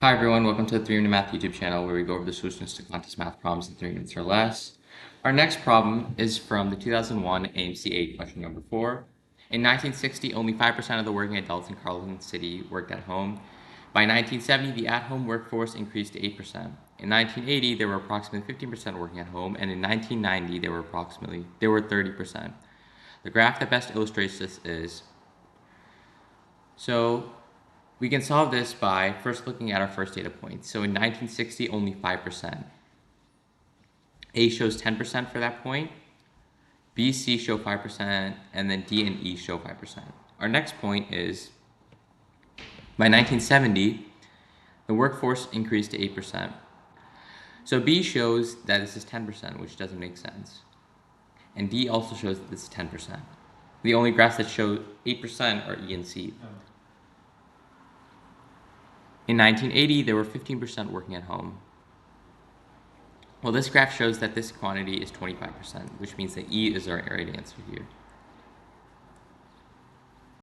Hi everyone, welcome to the 3 Minute Math YouTube channel where we go over the solutions to contest math problems in 3 minutes or less. Our next problem is from the 2001 AMC 8 question number 4. In 1960, only 5% of the working adults in Carleton City worked at home. By 1970, the at-home workforce increased to 8%. In 1980, there were approximately 15% working at home, and in 1990, there were 30%. The graph that best illustrates this is, we can solve this by first looking at our first data point. So in 1960, only 5%. A shows 10% for that point, B, C show 5%, and then D and E show 5%. Our next point is, by 1970, the workforce increased to 8%. So B shows that this is 10%, which doesn't make sense. And D also shows that this is 10%. The only graphs that show 8% are E and C. In 1980, there were 15% working at home. Well, this graph shows that this quantity is 25%, which means that E is our right answer here.